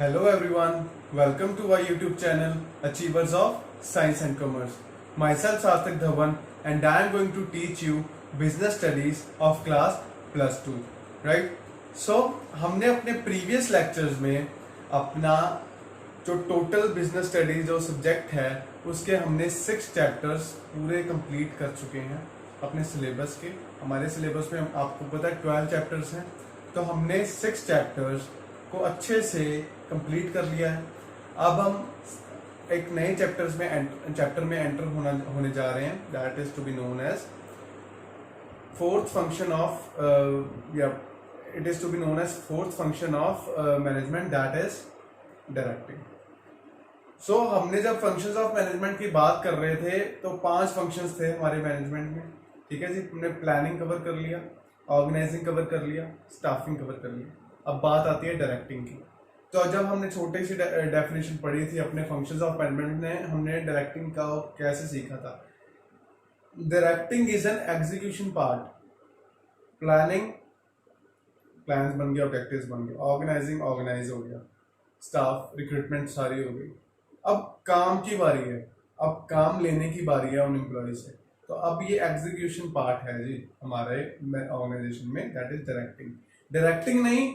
Hello everyone, welcome to our YouTube channel Achievers of Science and Commerce. Myself Sarthak Dhawan and I am going to teach you business studies of class plus 2, right? So हमने अपने previous lectures में अपना जो total business studies जो subject है उसके हमने 6 chapters पूरे कंप्लीट कर चुके हैं अपने सिलेबस के। हमारे सिलेबस में आपको पता है 12 चैप्टर्स हैं, तो हमने 6 चैप्टर्स को अच्छे से कंप्लीट कर लिया है। अब हम एक नए चैप्टर में एंटर होने जा रहे हैं, that is to be known as fourth function of it is to be known as fourth function of management, that is directing. So हमने जब फंक्शंस ऑफ मैनेजमेंट की बात कर रहे थे तो 5 फंक्शंस थे हमारे मैनेजमेंट में, ठीक है जी। हमने प्लानिंग कवर कर लिया, ऑर्गेनाइजिंग कवर कर लिया, स्टाफिंग कवर कर लिया। अब बात आती है डायरेक्टिंग की। तो जब हमने छोटी सी डेफिनेशन पढ़ी थी अपने फंक्शंस ऑफ मैनेजमेंट में, हमने डायरेक्टिंग का कैसे सीखा था। Directing is an execution part. Planning, plans बन गया, ऑब्जेक्टिव्स बन गए, ऑर्गेनाइजिंग ऑर्गेनाइज हो गया, स्टाफ रिक्रूटमेंट सारी हो गई। अब काम की बारी है, अब काम लेने की बारी है उन एम्प्लॉय से। तो अब ये एग्जीक्यूशन पार्ट है जी हमारे ऑर्गेनाइजेशन में, दैट इज डायरेक्टिंग। डायरेक्टिंग नहीं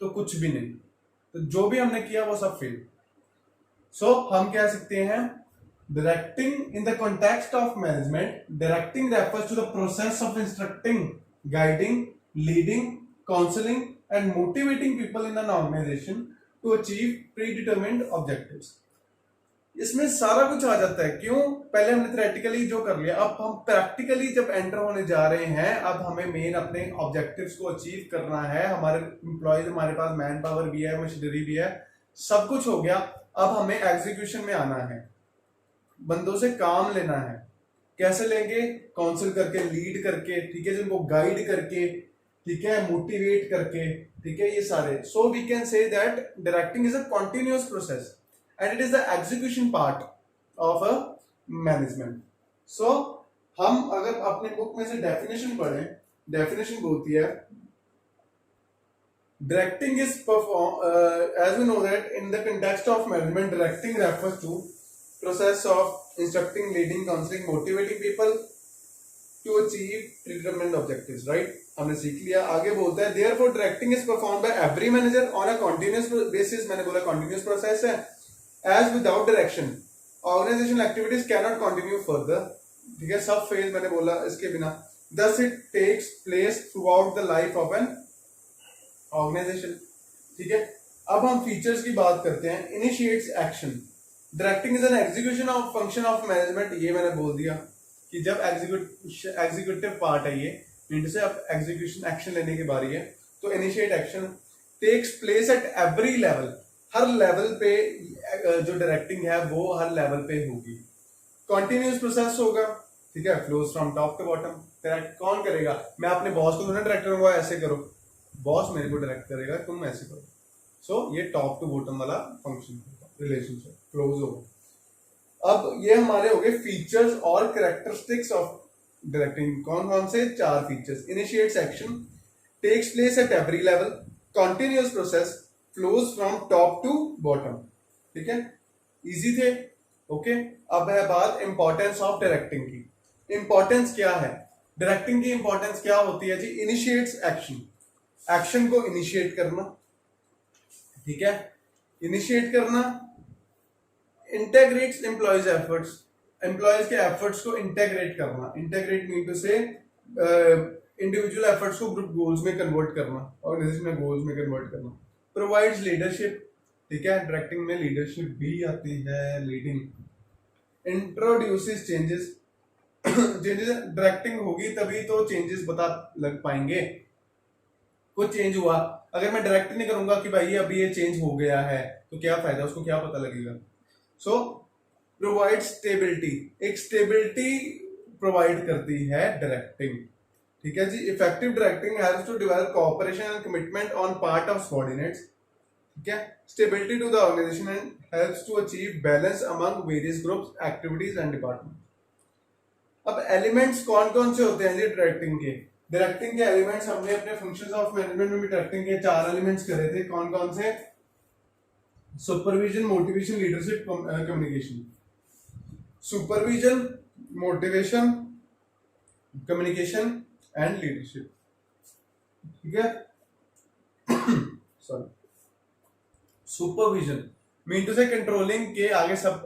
तो कुछ भी नहीं, तो जो भी हमने किया वो सब फेल। सो हम कह सकते हैं directing in the context of management, directing refers to the process of instructing, guiding, leading, counselling and motivating people in an organisation to achieve predetermined objectives. इसमें सारा कुछ आ जाता है। क्यों? पहले हमने थ्योरेटिकली जो कर लिया, अब हम प्रैक्टिकली जब एंटर होने जा रहे हैं, अब हमें मेन अपने ऑब्जेक्टिव्स को अचीव करना है। हमारे एम्प्लॉयज, हमारे पास मैन पावर भी है, मशीनरी भी है, सब कुछ हो गया। अब हमें एग्जीक्यूशन में आना है, बंदों से काम लेना है। कैसे लेंगे? काउंसिल करके, लीड करके, ठीक है, जिनको गाइड करके, ठीक है, मोटिवेट करके, ठीक है, ये सारे। So we can say that directing is a continuous process and it is the execution part of a management. So हम अगर अपने बुक में से डेफिनेशन पढ़ें, डेफिनेशन बोलती है directing is as we know that in the context of management, directing refers to process of instructing, leading, counseling, motivating people to achieve predetermined objectives, right? हमने सीख लिया। आगे बोलता है therefore directing is performed by every manager on a continuous basis। मैंने बोला continuous process है। As without direction, organizational activities cannot continue further, ठीक है, सब फेल मैंने बोला इसके बिना। Thus it takes place throughout the life of an organization, ठीक है। अब हम फीचर्स की बात करते हैं। Initiates action, directing is an execution of function of management। ये मैंने बोल दिया कि जब एग्जीक्यूटिव पार्ट है ये, मीन से अब एग्जीक्यूशन एक्शन लेने की बारी है। तो initiate action takes place at every level, हर लेवल पे जो डायरेक्टिंग है वो हर लेवल पे होगी। कॉन्टिन्यूस प्रोसेस होगा, ठीक है, flows from top to bottom. Direct कौन करेगा? मैं अपने बॉस को थोड़ा डायरेक्ट करूंगा ऐसे करो, बॉस मेरे को डायरेक्ट करेगा, तुम ऐसे करो। सो ये टॉप टू बॉटम वाला फंक्शन रिलेशनशिप फ्लोज होगा। अब ये हमारे हो गए फीचर्स और कैरेक्टरिस्टिक्स ऑफ डायरेक्टिंग। कौन कौन से? 4 features. Initiates action, takes place at every level, continuous process, flows from top to bottom, ठीक है, इजी थे। ओके, अब है बात इंपॉर्टेंस ऑफ डायरेक्टिंग की। इंपॉर्टेंस क्या है? डायरेक्टिंग की इंपॉर्टेंस क्या होती है जी? इनिशिएट्स एक्शन, एक्शन को इनिशिएट करना, ठीक है, इनिशिएट करना। इंटेग्रेट्स एम्प्लॉयज एफर्ट्स, एम्प्लॉयज के एफर्ट्स को इंटेग्रेट करना। Integrate mean to say individual efforts को ग्रुप गोल्स में कन्वर्ट करना, ऑर्गेनाइजेशन में गोल्स में कन्वर्ट करना। प्रोवाइड्स लीडरशिप, ठीक है, डायरेक्टिंग में लीडरशिप भी आती है, leading. Introduces changes, changes directing होगी तभी तो चेंजेस पता लग पाएंगे। कुछ चेंज हुआ, अगर मैं डायरेक्ट नहीं करूंगा कि भाई अभी ये चेंज हो गया है, तो क्या फायदा, उसको क्या पता लगेगा। सो प्रोवाइड स्टेबिलिटी, एक स्टेबिलिटी प्रोवाइड करती है डायरेक्टिंग, ठीक है जी। Effective directing helps to develop cooperation and commitment on part of subordinates, ठीक है। Stability to the organisation and helps to achieve balance among various groups, activities and department. अब elements कौन कौन से होते हैं जी डायरेक्टिंग के? डायरेक्टिंग के एलिमेंट्स हमने अपने फंक्शंस ऑफ मैनेजमेंट में भी डायरेक्टिंग के 4 एलिमेंट्स करे थे। कौन कौन से? Supervision, motivation, leadership, communication. Supervision, motivation, communication and leadership. ठीक है, sorry. Supervision mean to say controlling के आगे सब,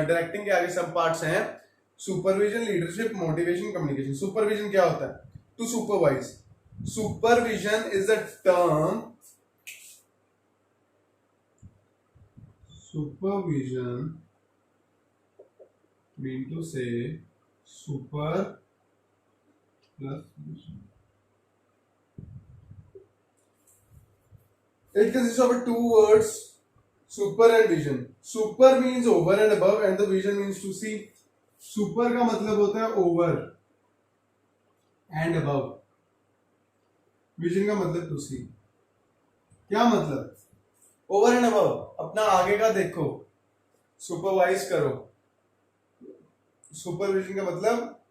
डायरेक्टिंग के आगे सब पार्ट्स हैं। Supervision, leadership, motivation, communication. Supervision क्या होता है? To supervise. Supervision is a term, supervision mean to say super plus vision. It consists of two words, super and vision. Super means over and above and the vision means to see. Super का मतलब होता है over and above. Vision का मतलब to see. क्या मतलब? Over and above, अपना आगे का देखो, सुपरवाइज करो। सुपरविजन का मतलब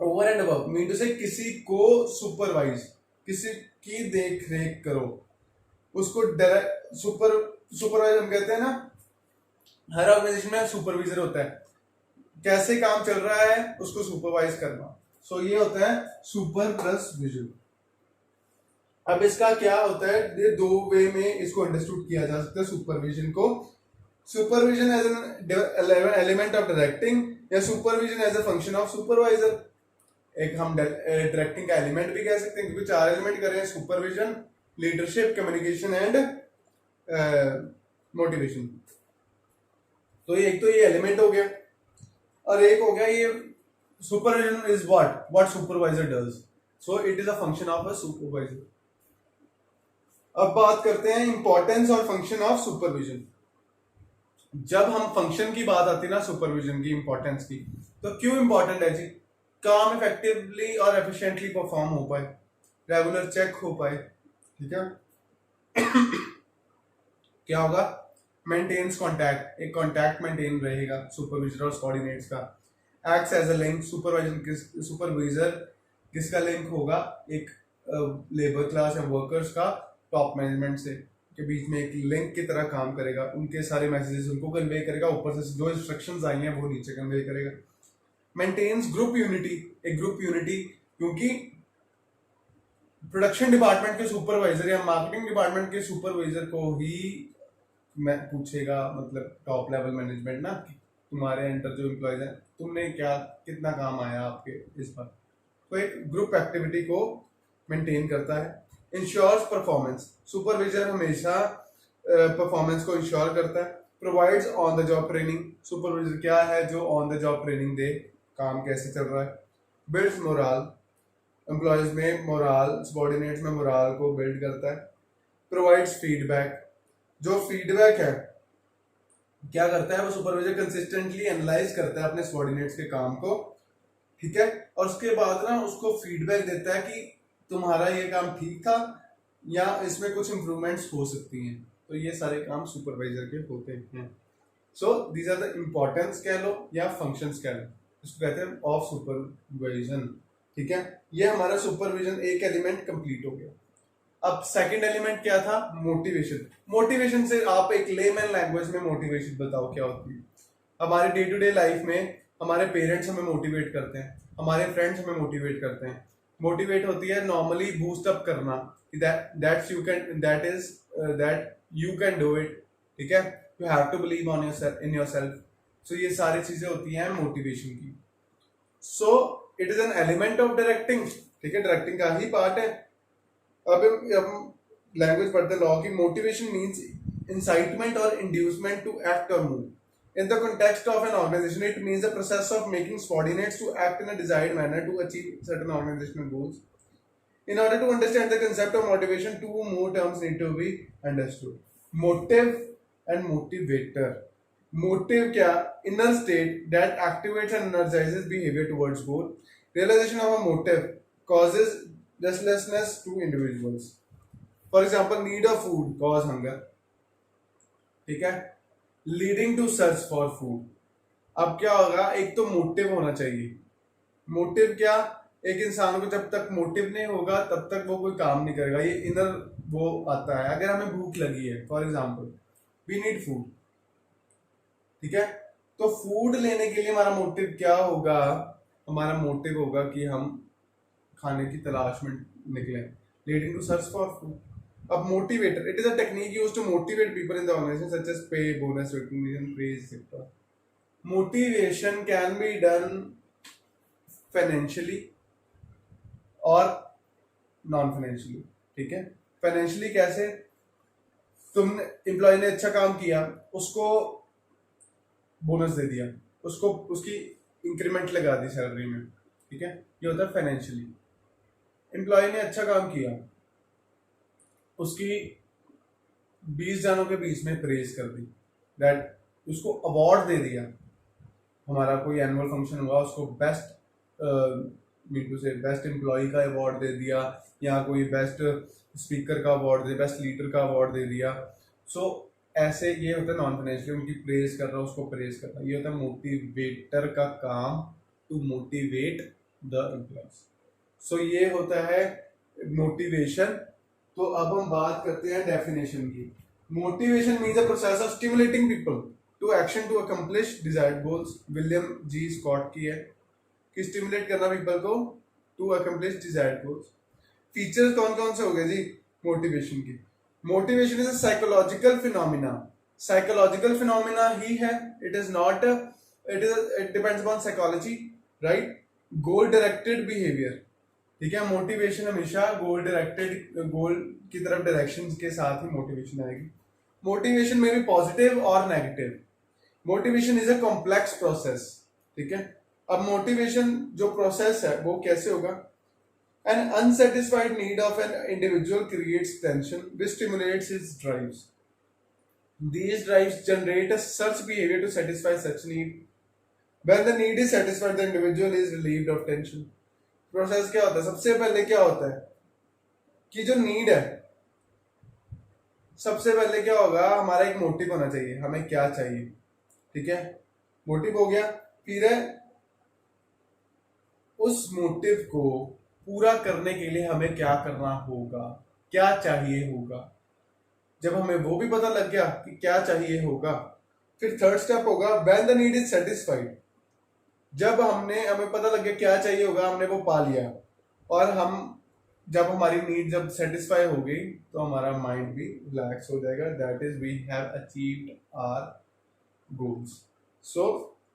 over and above mean to say किसी को सुपरवाइज, किसी की देख रेख करो, उसको सुपरवाइज हम कहते हैं ना। हर ऑर्गेनाइजेशन में सुपरवाइजर होता है, कैसे काम चल रहा है उसको सुपरवाइज करना। सो ये होता है सुपर प्लस विजन। अब इसका क्या होता है, ये दो वे में इसको अंडरस्टूड किया जा सकता है सुपरविजन को। Supervision as an element of directing या supervision as a function of supervisor. एक हम डायरेक्टिंग का एलिमेंट भी कह सकते हैं क्योंकि चार एलिमेंट कर रहे हैं, supervision, leadership, communication and motivation. तो एक तो ये एलिमेंट हो गया और एक हो गया ये supervision is what supervisor does. So it is a function of a supervisor. अब बात करते हैं इंपॉर्टेंस और फंक्शन ऑफ सुपरविजन। जब हम फंक्शन की बात आती है ना सुपरविजन की, इंपॉर्टेंस की, तो क्यों इंपॉर्टेंट है जी? काम इफेक्टिवली और एफिशिएंटली परफॉर्म हो पाए, रेगुलर चेक हो पाए। ठीक है क्या होगा? मेंटेन्स कॉन्टैक्ट, एक कॉन्टैक्ट मेंटेन रहेगा सुपरवाइजर और सबऑर्डिनेट्स का। Acts as a link, supervisor किसका लिंक होगा? एक लेबर क्लास या वर्कर्स का टॉप मैनेजमेंट से के बीच में एक लिंक की तरह काम करेगा, उनके सारे मैसेजेस उनको कन्वे करेगा, ऊपर से जो इंस्ट्रक्शंस आई हैं वो नीचे कन्वे करेगा। मेंटेन्स ग्रुप यूनिटी, एक ग्रुप यूनिटी, क्योंकि प्रोडक्शन डिपार्टमेंट के सुपरवाइजर या मार्केटिंग डिपार्टमेंट के सुपरवाइजर को ही मैं पूछेगा, मतलब टॉप लेवल मैनेजमेंट ना, कि तुम्हारे अंडर जो एम्प्लॉयज हैं तुमने क्या कितना काम आया आपके इस पर। तो एक ग्रुप एक्टिविटी को मेंटेन करता है। इंश्योर्स परफॉर्मेंस, सुपरवाइजर हमेशा परफॉर्मेंस को इंश्योर करता है। Provides on the job training, supervisor क्या है जो ऑन द जॉब ट्रेनिंग दे, काम कैसे चल रहा है। बिल्ड्स मोराल, एम्प्लॉयज में मोराल, सबऑर्डिनेट्स में मोराल को बिल्ड करता है। प्रोवाइड्स फीडबैक, जो फीडबैक है क्या करता है वो सुपरवाइजर कंसिस्टेंटली एनालाइज करता है अपने सबऑर्डिनेट्स के काम को। ठीक है, और उसके बाद ना उसको फीडबैक देता है कि तुम्हारा ये काम ठीक था या इसमें कुछ इंप्रूवमेंट्स हो सकती हैं। तो ये सारे काम सुपरवाइजर के होते हैं। So these are the importance कह लो या फंक्शंस कह लो, इसको कहते हैं ऑफ सुपरविजन। ठीक है, ये हमारा सुपरविजन एक एलिमेंट कंप्लीट हो गया। अब सेकंड एलिमेंट क्या था? मोटिवेशन। मोटिवेशन से आप एक लेमैन लैंग्वेज में मोटिवेशन बताओ क्या होती है। हमारे डे टू डे लाइफ में हमारे पेरेंट्स हमें मोटिवेट करते हैं, हमारे फ्रेंड्स हमें मोटिवेट करते हैं। मोटिवेट होती है नॉर्मली बूस्ट अप करना, that you can do it. ठीक है, you have to believe on in yourself. So ये सारी चीजें होती हैं मोटिवेशन की। So it is an element of directing. ठीक है, डायरेक्टिंग का ही पार्ट है। अब हम लैंग्वेज पढ़ते लॉ की। मोटिवेशन मीन्स इंसाइटमेंट और इंड्यूसमेंट टू एक्ट और move. In the context of an organization, it means the process of making subordinates to act in a desired manner to achieve certain organizational goals. In order to understand the concept of motivation, two more terms need to be understood: motive and motivator. Motive क्या? Inner state that activates and energizes behavior towards goal. Realization of a motive causes restlessness to individuals. For example, need of food cause hunger. ठीक है, leading to search for food. अब क्या होगा? एक तो motive होना चाहिए। मोटिव क्या? एक इंसान को जब तक मोटिव नहीं होगा तब तक वो कोई काम नहीं करेगा। ये इनर वो आता है। अगर हमें भूख लगी है for example, we need food, ठीक है। तो फूड लेने के लिए हमारा मोटिव क्या होगा? हमारा मोटिव होगा कि हम खाने की तलाश में निकले, leading to search for food. अब motivator, it is a technique used to motivate people in the organisation such as pay, bonus, recognition, praise etcetera. Motivation can be done financially और नॉन फाइनेंशियली, ठीक है। Financially कैसे? तुमने employ ने अच्छा काम किया, उसको बोनस दे दिया, उसको उसकी इंक्रीमेंट लगा दी सैलरी में, ठीक है, ये होता है फाइनेंशियली। एम्प्लॉय ने अच्छा काम किया, उसकी 20 जनों के बीच में प्रेज कर दी, दैट उसको अवार्ड दे दिया। हमारा कोई एनुअल फंक्शन हुआ, उसको बेस्ट एम्प्लॉय का अवार्ड दे दिया, या कोई बेस्ट स्पीकर का अवार्ड दे, बेस्ट लीडर का अवार्ड दे दिया। सो ऐसे ये होता है नॉन फाइनेंशियल, उनकी प्रेज कर रहा है, उसको प्रेज करना, ये होता है मोटिवेटर का काम, टू मोटिवेट द एम्प्लॉयज। सो ये होता है मोटिवेशन। तो अब हम बात करते हैं डेफिनेशन की। Motivation means a process of stimulating people to action to accomplish desired goals. William G Scott की है कि स्टिमुलेट करना पीपल को to accomplish desired goals. Features कौन कौन से हो गए जी मोटिवेशन की? Motivation is a psychological phenomena. Psychological phenomena ही है, it is not, it depends upon psychology, right. Goal directed behaviour, ठीक है। मोटिवेशन हमेशा गोल डायरेक्टेड, गोल की तरफ डायरेक्शन के साथ ही मोटिवेशन आएगी। मोटिवेशन में भी पॉजिटिव और negative. Motivation is a complex process, ठीक है। अब मोटिवेशन जो प्रोसेस है वो कैसे होगा? An unsatisfied need of an individual creates tension which stimulates his drives. These drives generate a such behavior to satisfy such need. When the need is satisfied, the individual is relieved of tension. Process क्या होता है? सबसे पहले क्या होता है कि जो नीड है, सबसे पहले क्या होगा, हमारा एक मोटिव होना चाहिए, हमें क्या चाहिए, ठीक है। मोटिव हो गया, फिर उस मोटिव को पूरा करने के लिए हमें क्या करना होगा, क्या चाहिए होगा। जब हमें वो भी पता लग गया कि क्या चाहिए होगा, फिर थर्ड स्टेप होगा when the need is satisfied. जब हमें पता लग गया क्या चाहिए होगा, हमने वो पा लिया, और हम जब हमारी नीड जब सेटिस्फाई हो गई तो हमारा माइंड भी रिलैक्स हो जाएगा, that is we have achieved our goals. So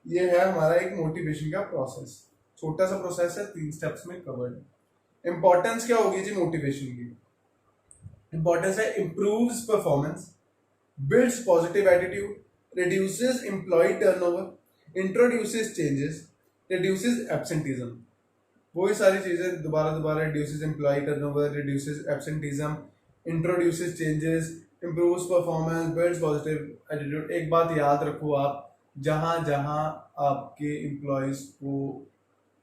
ये है हमारा एक मोटिवेशन का प्रोसेस। छोटा सा प्रोसेस है, 3 स्टेप्स में कवर्ड। इंपॉर्टेंस क्या होगी जी मोटिवेशन की? इंपॉर्टेंस है improves performance, builds positive attitude, reduces employee turnover, introduces changes, reduces absenteeism. वही सारी चीजें दोबारा reduces employee turnover, reduces absenteeism, introduces changes, improves performance, builds positive attitude. एक बात याद रखो आप, जहां जहां आपके एम्प्लॉयज को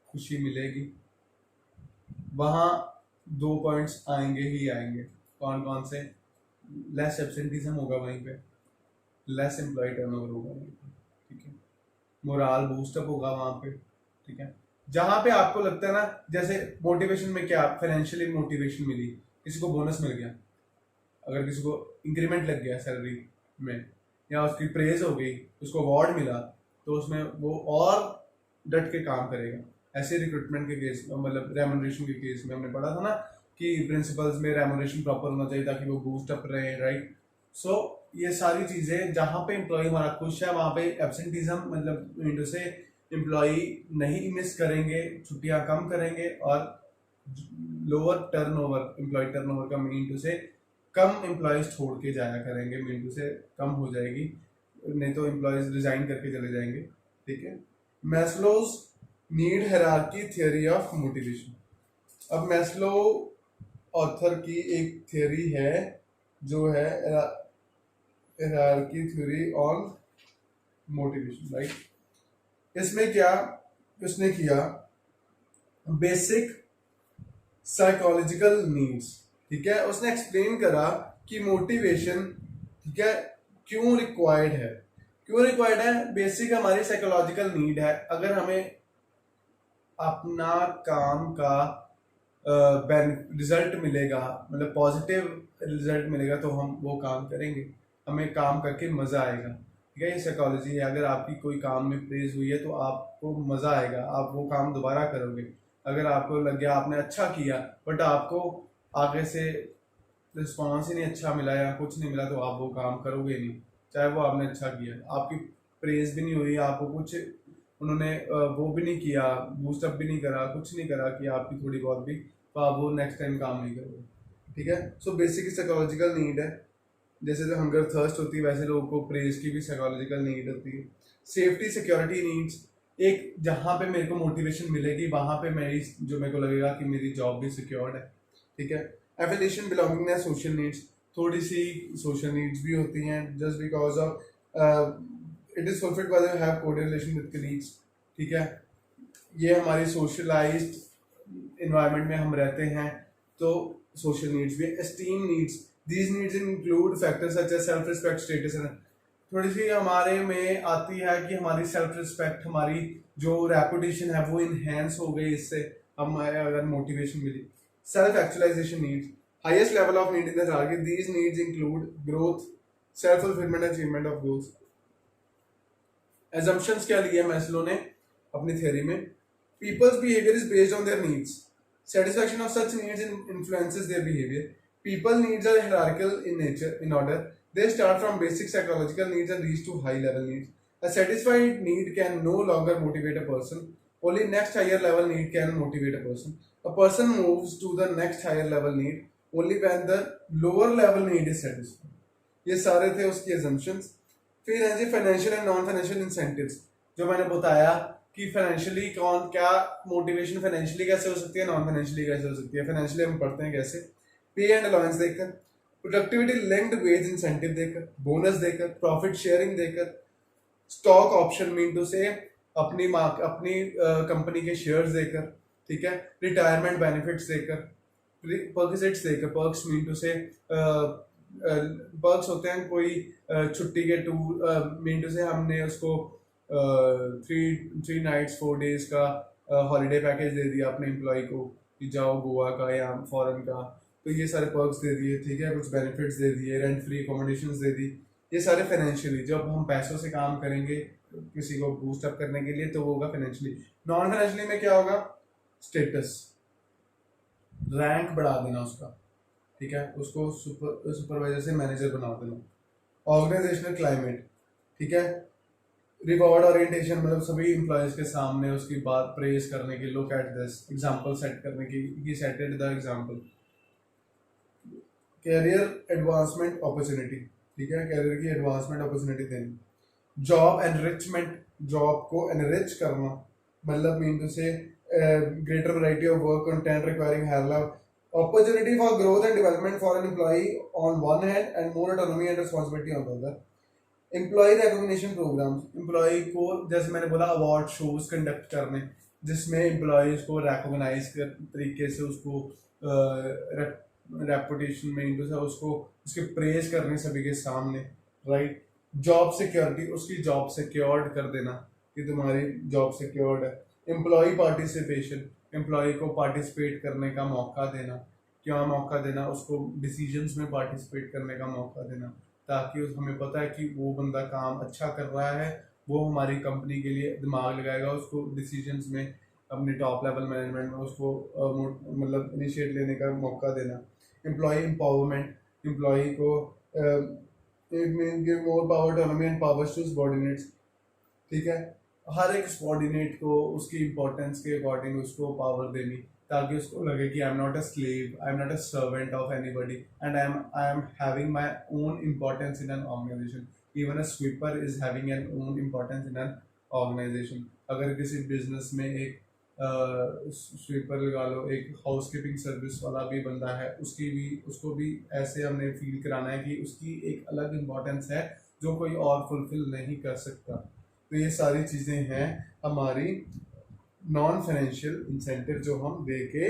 खुशी मिलेगी वहां 2 पॉइंट्स आएंगे ही आएंगे। कौन कौन से? लेस एब्सेंटिज्म होगा वहीं पे, लेस एम्प्लॉय टर्नओवर होगा वहीं पे, ठीक है। मोराल बूस्टअप होगा वहां पे, ठीक है। जहां पे आपको लगता है ना, जैसे मोटिवेशन में क्या, फाइनेंशियली मोटिवेशन मिली, किसी को बोनस मिल गया, अगर किसी को इंक्रीमेंट लग गया सैलरी में, या उसकी प्रेज हो गई, उसको अवार्ड मिला, तो उसमें वो और डट के काम करेगा। ऐसे रिक्रूटमेंट के केस, मतलब रेम्यूनरेशन के केस में हमने पढ़ा था ना कि प्रिंसिपल्स में रेम्यूनरेशन प्रॉपर होना चाहिए ताकि वो बूस्ट अप रहे, राइट। सो ये सारी चीजें, जहां पे एम्प्लॉय हमारा खुश है वहां पे एब्सेंटिज्म, मतलब विंडो से एम्प्लॉय नहीं मिस करेंगे, छुट्टियां कम करेंगे, और लोअर टर्नओवर, एम्प्लॉय टर्नओवर का मीन टू से कम एम्प्लॉयज छोड़ के जाया करेंगे, मीन टू से कम हो जाएगी, नहीं तो एम्प्लॉयज रिजाइन करके चले जाएंगे, ठीक है। Maslow's need hierarchy theory of motivation. अब मैस्लो ऑथर की एक थ्योरी है जो है hierarchy theory on motivation, right. इसमें क्या उसने किया, बेसिक साइकोलॉजिकल नीड्स, ठीक है। उसने एक्सप्लेन करा कि मोटिवेशन, ठीक है, क्यों रिक्वायर्ड है। क्यों रिक्वायर्ड है? बेसिक हमारी साइकोलॉजिकल नीड है। अगर हमें अपना काम का रिजल्ट मिलेगा, मतलब पॉजिटिव रिजल्ट मिलेगा, तो हम वो काम करेंगे। हमें काम करके मज़ा आएगा। ठीक है, ये साइकोलॉजी है। अगर आपकी कोई काम में प्रेज हुई है तो आपको मज़ा आएगा, आप वो काम दोबारा करोगे। अगर आपको लग गया आपने अच्छा किया बट आपको आगे से रिस्पॉन्स ही नहीं अच्छा मिला या कुछ नहीं मिला, तो आप वो काम करोगे नहीं, चाहे वो आपने अच्छा किया। आपकी प्रेज भी नहीं हुई, आपको कुछ उन्होंने वो भी नहीं किया, बूस्टअप भी नहीं करा, कुछ नहीं करा कि आपकी थोड़ी बहुत भी, तो आप वो नेक्स्ट टाइम काम नहीं करोगे। ठीक है, सो बेसिक साइकोलॉजिकल नीड है। जैसे जो हंगर थर्स्ट होती है वैसे लोगों को प्रेज की भी साइकोलॉजिकल नीड होती है। सेफ्टी सिक्योरिटी नीड्स, एक जहाँ पे मेरे को मोटिवेशन मिलेगी वहाँ पे मेरे को लगेगा कि मेरी जॉब भी सिक्योर्ड है। ठीक है, एफिलिएशन, बिलोंगिंगनेस, सोशल नीड्स, थोड़ी सी सोशल नीड्स भी होती हैं just because of it is fulfilled by the have code relation with colleagues. ठीक है, ये हमारी सोशलाइज्ड इन्वायरमेंट में हम रहते हैं, तो सोशल नीड्स भी। Esteem needs, these needs include factors such as self respect, status and थोड़ी सी हमारे में आती है कि हमारी सेल्फ रिस्पेक्ट, हमारी जो रेपुटेशन है वो इनहेंस हो गई इससे, हम अगर मोटिवेशन मिली। Self actualisation needs, highest level of need in the target, these needs include growth, self fulfilment, achievement of goals. assumptions क्या लिया मैस्लो ने अपनी थ्योरी में? People's behavior is based on their needs. Satisfaction of such needs influences their behavior. People needs are hierarchical in nature, in order. They start from basic psychological needs and reach to high level needs. A satisfied need can no longer motivate a person. Only next higher level need can motivate a person. A person moves to the next higher level need only when the lower level need is satisfied. ये सारे थे उसकी assumptions. फिर है जी financial and non financial incentives, जो मैंने बताया कि फाइनेंशियली कौन क्या मोटिवेशन फाइनेंशियली कैसे हो सकती है, नॉन फाइनेंशियली कैसे हो सकती है। फाइनेंशियली हम पढ़ते हैं कैसे, पे एंड अलाउंस देकर, प्रोडक्टिविटी लिंक्ड वेज इंसेंटिव देकर, बोनस देकर, प्रॉफिट शेयरिंग देकर, स्टॉक ऑप्शन मीन टू से अपनी कंपनी के शेयर्स देकर। ठीक है, रिटायरमेंट बेनिफिट्स देकर, पर्क्स देकर, पर्क्स मीन टू से पर्क्स होते हैं कोई छुट्टी के टूर मीन टू से हमने उसको 3 नाइट्स 4 डेज का हॉलीडे पैकेज दे दिया अपने एम्प्लॉय को कि जाओ गोवा का या फॉरेन का, तो ये सारे पर्क्स दे दिए। ठीक है, कुछ बेनिफिट्स दे दिए, रेंट फ्री अकोमोडेशंस दे दी, ये सारे फाइनेंशियली। जब हम पैसों से काम करेंगे किसी को बूस्ट अप करने के लिए तो वो होगा फाइनेंशियली। नॉन फाइनेंशियली में क्या होगा, स्टेटस, रैंक बढ़ा देना उसका। ठीक है, उसको सुपरवाइजर से मैनेजर बना देना। ऑर्गेनाइजेशनल क्लाइमेट, ठीक है, रिवॉर्ड ओरिएंटेशन, मतलब सभी एम्प्लॉयज के सामने उसकी बात प्रेज करने की, look at this, example set करने की, setted the example. Career advancement opportunity, ठीक है, कैरियर की एडवांसमेंट अपॉर्चुनिटी देनी। जॉब एनरिचमेंट, जॉब को एनरिच करना, मतलब mean to say greater variety of work content requiring higher level, opportunity for growth and development for an employee on one hand and more autonomy and responsibility on the other. Employee recognition programs, employee को जैसे मैंने बोला award shows conduct करने जिसमें employees को recognise कर तरीके से उसको रेपुटेशन में इंटू से उसको उसके प्रेज करने सभी के सामने, राइट। जॉब सिक्योरिटी, उसकी जॉब सिक्योर्ड कर देना कि तुम्हारी जॉब सिक्योर्ड है। एम्प्लॉय पार्टिसिपेशन, एम्प्लॉय को पार्टिसिपेट करने का मौका देना। क्या मौका देना, उसको डिसीजंस में पार्टिसिपेट करने का मौका देना, ताकि हमें पता है कि वो बंदा काम अच्छा कर रहा है, वो हमारी कंपनी के लिए दिमाग लगाएगा, उसको डिसीजंस में अपने टॉप लेवल मैनेजमेंट में उसको मतलब इनिशिएट लेने का मौका देना। एम्प्लॉय एम्पावरमेंट, एम्प्लॉय को give more power autonomy and powers to subordinates, ठीक है, हर एक सबऑर्डिनेट को उसकी इंपॉर्टेंस के अकॉर्डिंग उसको पावर देनी, ताकि उसको लगे कि I am not a slave, I am not a servant of anybody and I am having my own importance in an organisation. Even a sweeper is having an own importance in an organisation. अगर किसी business में एक sweeper लगा लो, एक house keeping service वाला भी बंदा है, उसको भी ऐसे हमने फील कराना है कि उसकी एक अलग इम्पोर्टेंस है जो कोई और फुलफिल नहीं कर सकता। तो ये सारी चीज़ें हैं हमारी नॉन फाइनेंशियल इंसेंटिव जो हम दे के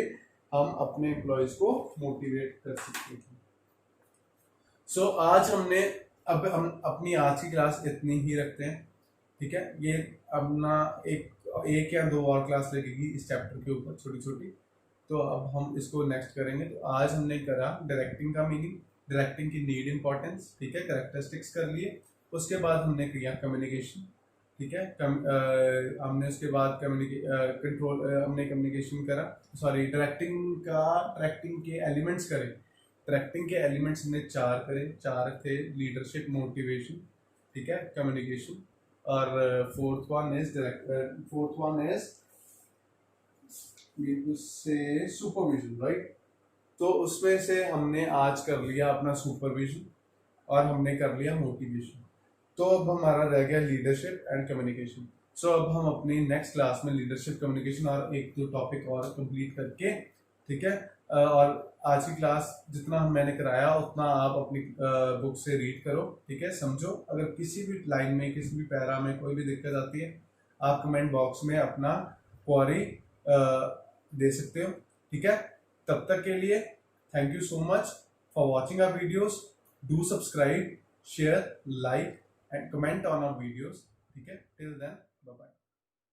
हम अपने एम्प्लॉयज़ को मोटिवेट कर सकते हैं। सो आज हमने हम अपनी आज की क्लास इतनी ही रखते हैं, ठीक है। ये अपना एक या 2 और क्लास लगेगी इस चैप्टर के ऊपर छोटी छोटी, तो अब हम इसको नेक्स्ट करेंगे। तो आज हमने करा डायरेक्टिंग का मीनिंग, डायरेक्टिंग की नीड इंपॉर्टेंस, ठीक है, कैरेक्टरिस्टिक्स कर लिए। उसके बाद हमने किया कम्युनिकेशन, ठीक है, हमने उसके बाद कंट्रोल हमने कम्युनिकेशन करा, सॉरी डायरेक्टिंग के एलिमेंट्स करे। डायरेक्टिंग के एलिमेंट्स हमने 4 करे, 4 थे, लीडरशिप, मोटिवेशन, ठीक है, कम्युनिकेशन, और फोर्थ वन इज से सुपरविजन, राइट। तो उसमें से हमने आज कर लिया अपना सुपरविजन और हमने कर लिया मोटिवेशन। तो अब हमारा रह गया लीडरशिप एंड कम्युनिकेशन। सो अब हम अपनी नेक्स्ट क्लास में लीडरशिप, कम्युनिकेशन और एक दो टॉपिक और कंप्लीट करके, ठीक है, और आज की क्लास जितना मैंने कराया उतना आप अपनी बुक से रीड करो, ठीक है, समझो। अगर किसी भी लाइन में, किसी भी पैरा में कोई भी दिक्कत आती है, आप कमेंट बॉक्स में अपना क्वेरी दे सकते हो, ठीक है। तब तक के लिए thank you so much for watching our videos. Do subscribe, share, like and comment on our videos, ठीक है। Till then, bye bye.